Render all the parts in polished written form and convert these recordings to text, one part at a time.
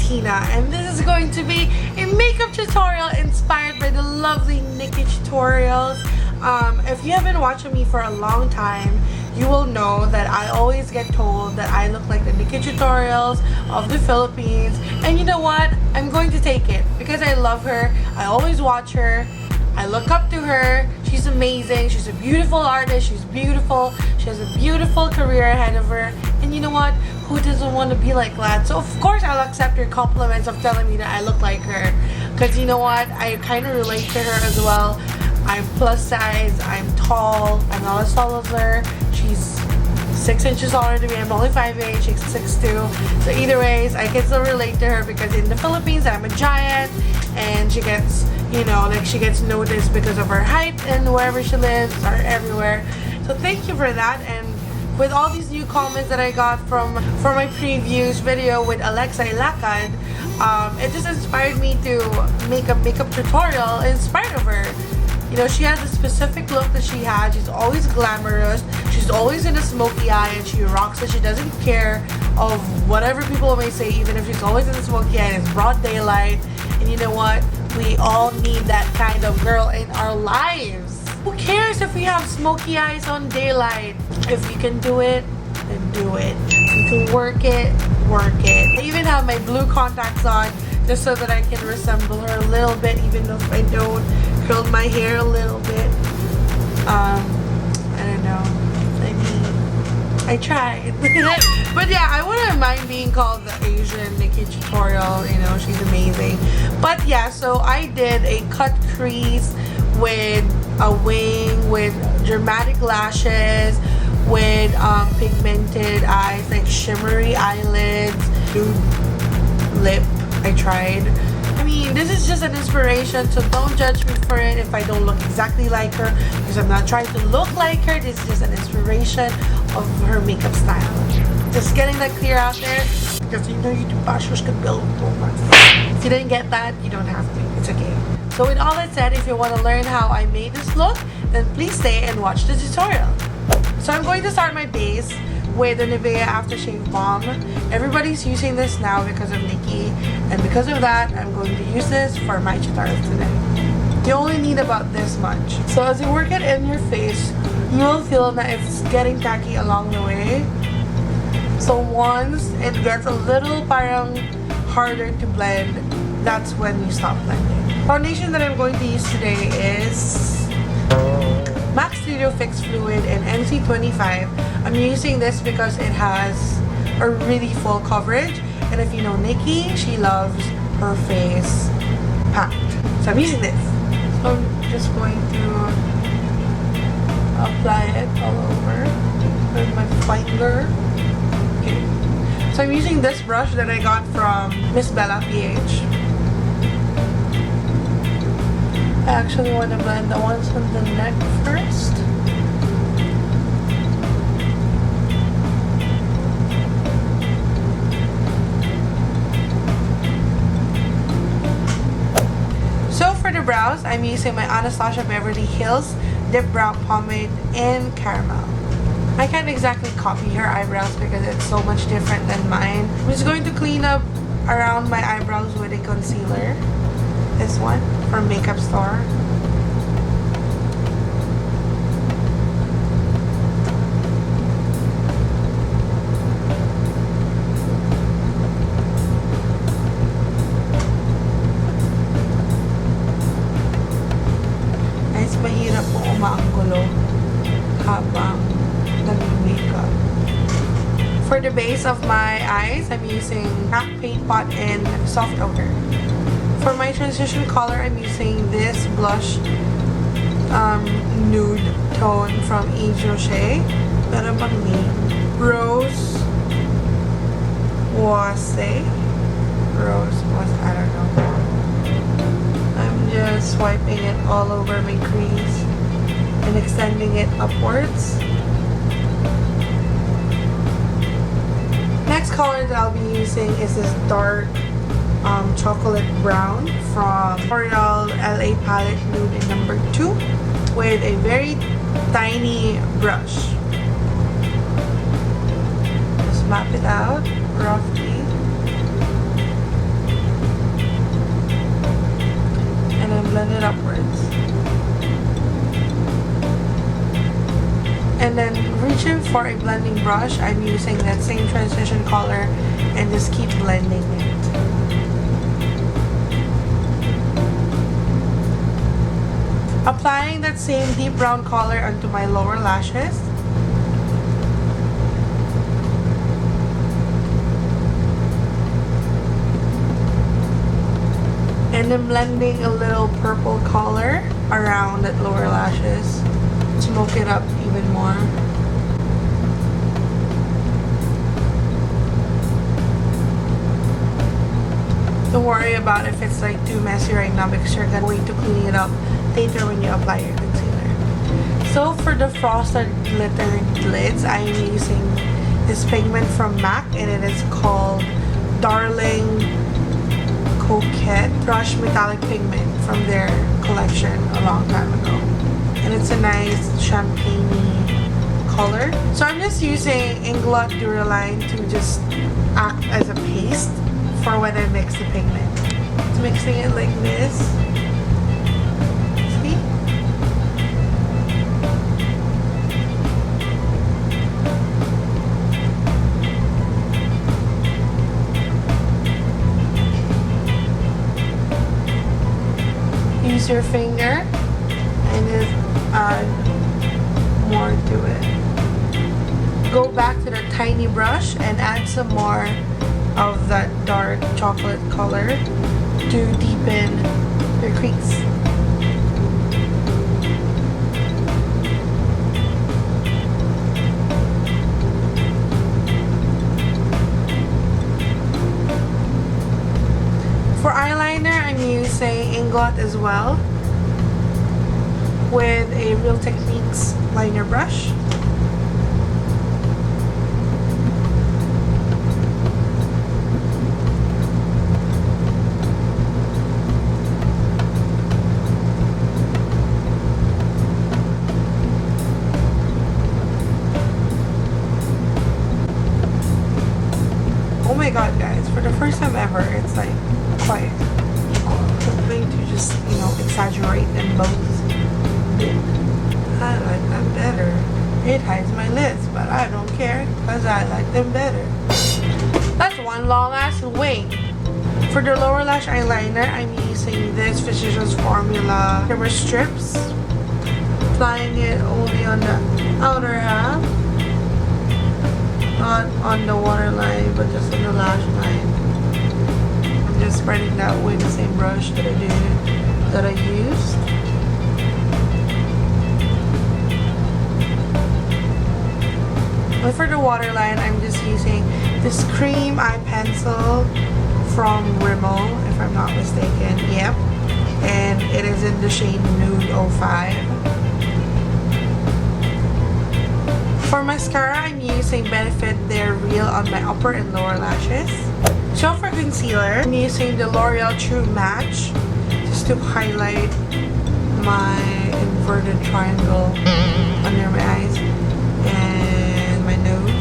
Tina, and this is going to be a makeup tutorial inspired by the lovely NikkieTutorials. If you have been watching me for a long time, you will know that I always get told that I look like the NikkieTutorials of the Philippines, and you know what? I'm going to take it because I love her. I always watch her. I look up to her. She's amazing. She's a beautiful artist. She's beautiful. She has a beautiful career ahead of her. And you know what? Who doesn't want to be like that? So of course I'll accept your compliments of telling me that I look like her. Because you know what? I kind of relate to her as well. I'm plus size. I'm tall. I'm not as tall as her. She's 6 inches taller than me. I'm only 5'8". She's 6'2". So either ways, I can still relate to her because in the Philippines, I'm a giant. And she gets, you know, like she gets noticed because of her height and wherever she lives or everywhere. So thank you for that. And with all these new comments that I got from my previous video with Alexa Ilacad, it just inspired me to make a makeup tutorial inspired of her. You know, she has a specific look that she has. She's always glamorous. She's always in a smoky eye and she rocks it. She doesn't care of whatever people may say, even if she's always in a smoky eye and it's broad daylight. And you know what? We all need that kind of girl in our lives. Who cares if we have smoky eyes on daylight? If you can do it, then do it. You can work it, work it. I even have my blue contacts on just so that I can resemble her a little bit, even if I don't. Curled my hair a little bit. I don't know. I mean, I tried. But yeah, I wouldn't mind being called the Asian NikkieTutorial. You know, she's amazing. But yeah, so I did a cut crease with a wing, with dramatic lashes, with pigmented eyes, like shimmery eyelids, nude lip. I tried. I mean, this is just an inspiration, so don't judge me for it if I don't look exactly like her, because I'm not trying to look like her. This is just an inspiration of her makeup style. Just getting that clear out there, because you know YouTube bashers can build more. If you didn't get that, you don't have to. It's okay. So with all that said, if you want to learn how I made this look, then please stay and watch the tutorial. So I'm going to start my base with the Nivea Aftershave Balm. Everybody's using this now because of Nikkie, and because of that, I'm going to use this for my tutorial today. You only need about this much. So as you work it in your face, you will feel that it's getting tacky along the way. So once it gets a little parang harder to blend, that's when you stop blending. Foundation that I'm going to use today is MAC Studio Fix Fluid in NC25. I'm using this because it has a really full coverage, and if you know Nikkie, she loves her face packed. So I'm using this. So I'm just going to apply it all over with my finger. Okay. So I'm using this brush that I got from Miss Bella PH. I actually want to blend the ones on the neck first. So for the brows, I'm using my Anastasia Beverly Hills Dip Brow Pomade in Caramel. I can't exactly copy her eyebrows because it's so much different than mine. I'm just going to clean up around my eyebrows with a concealer. This one from Makeup Store. Guys, mahirap po umaanggulo habang nag-makeup. For the base of my eyes, I'm using MAC Paint Pot in Soft Ochre. For my transition color, I'm using this blush nude tone from Yves Rocher. Pero pang name, Rose was, I don't know. I'm just swiping it all over my crease and extending it upwards. Next color that I'll be using is this dark chocolate brown from L'Oreal LA Palette Nude in number 2 with a very tiny brush. Just map it out roughly. for a blending brush, I'm using that same transition color and just keep blending it. Applying that same deep brown color onto my lower lashes. And then blending a little purple color around that lower lashes. Smoke it up even more. Don't worry about if it's like too messy right now because you're going to clean it up later when you apply your concealer. So for the frosted glitter lids, I am using this pigment from MAC and it is called Darling Coquette Brush Metallic Pigment from their collection a long time ago. And it's a nice champagne color. So I'm just using Inglot Duraline to just act as a paste for when I mix the pigment. It's mixing it like this. See? Use your finger and just add more to it. Go back to the tiny brush and add some more of that dark chocolate color to deepen your crease. For eyeliner, I'm using Inglot as well with a Real Techniques liner brush. Oh my god, guys, for the first time ever, it's like quite equal. I'm going to just, exaggerate them both. I like them better. It hides my lids, but I don't care because I like them better. That's one long ass wing. For the lower lash eyeliner, I'm using this Physicians Formula shimmer strips. Applying it only on the outer half. Not on the waterline, but just on the lash line. I'm just spreading that with the same brush that I used. But for the waterline, I'm just using this cream eye pencil from Rimmel, if I'm not mistaken. Yep. And it is in the shade Nude 05. For mascara, I'm using Benefit They're Real on my upper and lower lashes. So for concealer, I'm using the L'Oreal True Match just to highlight my inverted triangle under my eyes and my nose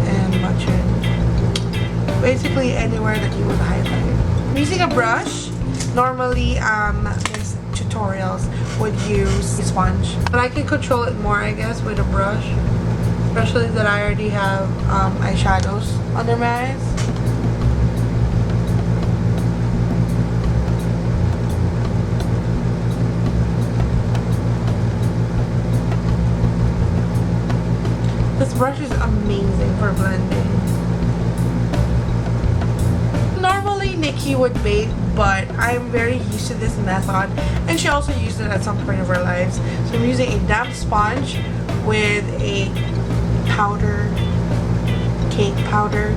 and my chin. Basically anywhere that you would highlight. I'm using a brush. Normally, tutorials would use a sponge, but I can control it more, I guess, with a brush, especially that I already have eyeshadows under my eyes. This brush is amazing for blending. Normally Nikki would bake, but I'm very used to this method, and she also used it at some point of her lives. So I'm using a damp sponge with a powder, cake powder.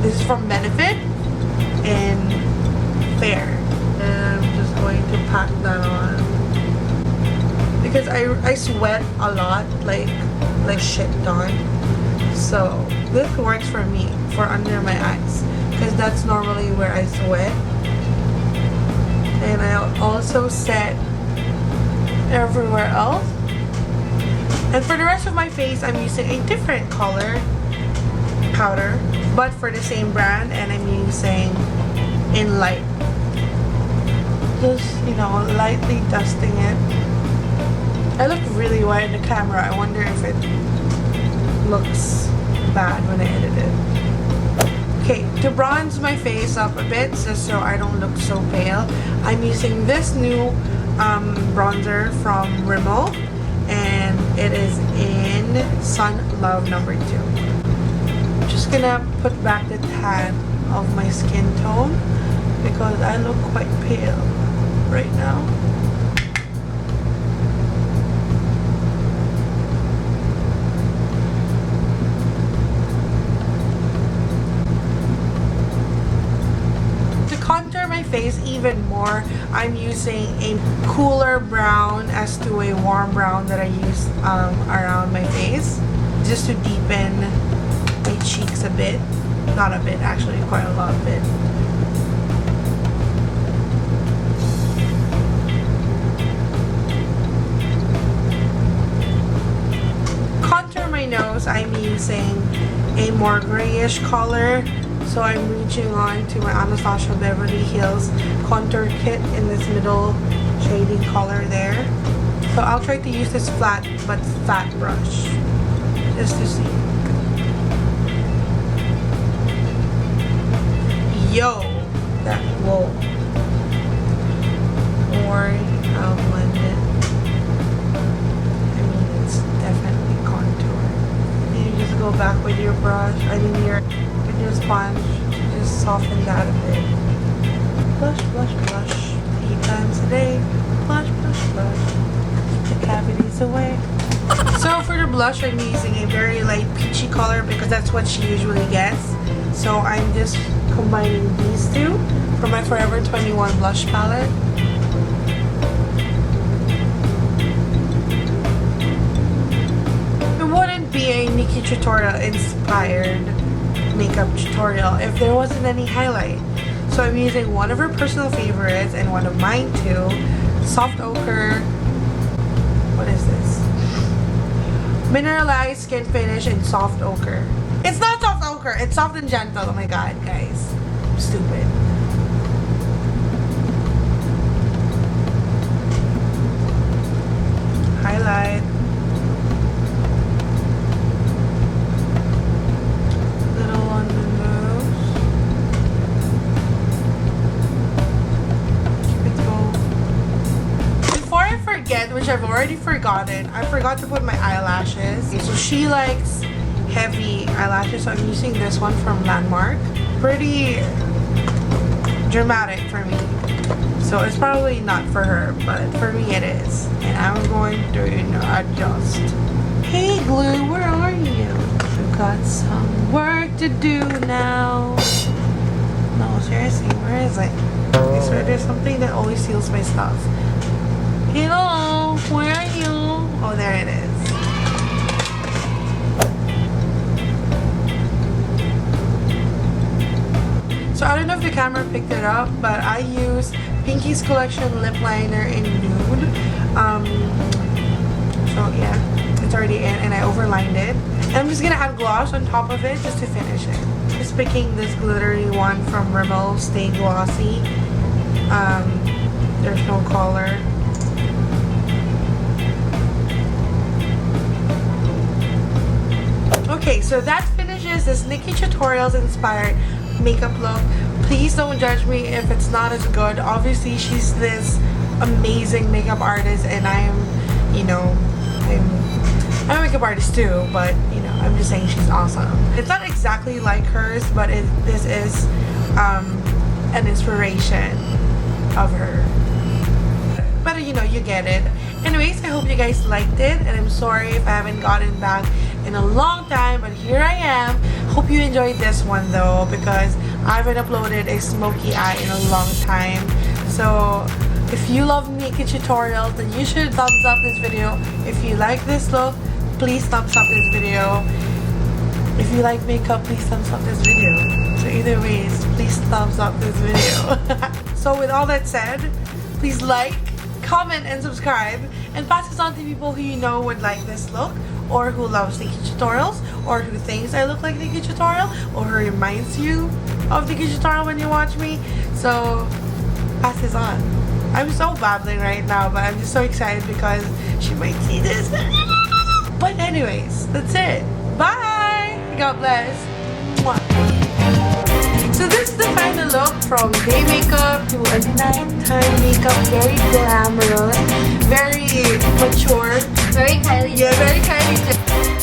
This is from Benefit and Fair, and I'm just going to pack that on because I sweat a lot, like shit ton. So this works for me for under my eyes because that's normally where I sweat. And I also set everywhere else. And for the rest of my face, I'm using a different color powder, but for the same brand, and I'm using in light. Just, lightly dusting it. I look really white in the camera. I wonder if it looks bad when I edit it. Okay, to bronze my face up a bit just so I don't look so pale, I'm using this new bronzer from Rimmel, and it is in Sun Love number 2. I'm just gonna put back the tan of my skin tone because I look quite pale right now. To contour my face even more, I'm using a cooler brown as to a warm brown that I use around my face, just to deepen my cheeks a bit. Not a bit, actually, quite a lot of it. Contour my nose, I'm using a more grayish color. So I'm reaching on to my Anastasia Beverly Hills contour kit in this middle shading color there. So I'll try to use this flat but fat brush just to see. Yo, that whoa. Or I'll blend it. I mean, it's definitely contour. And you just go back with your brush. I mean, your sponge, just soften that a bit. Blush, blush, blush. 3 times a day. Blush, blush, blush. Keep the cavities away. So for the blush, I'm using a very light peachy color because that's what she usually gets. So I'm just combining these two from my Forever 21 blush palette. It wouldn't be a NikkieTutorial inspired makeup tutorial if there wasn't any highlight. So I'm using one of her personal favorites and one of mine too. Soft Ochre. What is this? Mineralized Skin Finish in Soft Ochre. It's not Soft Ochre, it's Soft and Gentle. Oh my god, guys. I'm stupid. Highlight. Little on the nose. Keep it going. Before I forget, which I've already forgotten, I forgot to put my eyelashes. So she likes heavy eyelashes, so I'm using this one from Landmark. Pretty dramatic for me, so it's probably not for her, but for me it is, and I'm going to adjust. Hey Glue, where are you? I've got some work to do now. No, seriously, where is it? I swear there's something that always steals my stuff. Hello, where are you? Oh, there it is. So I don't know if the camera picked it up, but I use Pinky's Collection lip liner in nude. So yeah, it's already in, and I overlined it. And I'm just gonna add gloss on top of it just to finish it. Just picking this glittery one from Rimmel, Stay Glossy. There's no color. Okay, so that finishes this NikkieTutorials inspired makeup look. Please don't judge me if it's not as good. Obviously, she's this amazing makeup artist, and I'm a makeup artist too, but you know, I'm just saying she's awesome. It's not exactly like hers, but this is an inspiration of her. But you know, you get it. Anyways, I hope you guys liked it, and I'm sorry if I haven't gotten back in a long time, but here I am. Hope you enjoyed this one though, because I haven't uploaded a smoky eye in a long time. So if you love NikkieTutorials, then you should thumbs up this video. If you like this look, please thumbs up this video. If you like makeup, please thumbs up this video. So either ways, please thumbs up this video. So with all that said, please like, comment, and subscribe, and pass this on to people who you know would like this look, or who loves NikkieTutorials, or who thinks I look like NikkieTutorial, or who reminds you of NikkieTutorial when you watch me. So pass this on. I'm so babbling right now, but I'm just so excited because she might see this. But anyways, that's it. Bye! God bless. Mwah. So this is the final look from day makeup to a nighttime makeup. Very glamorous, very mature. Very Kylie. Yeah, very Kylie.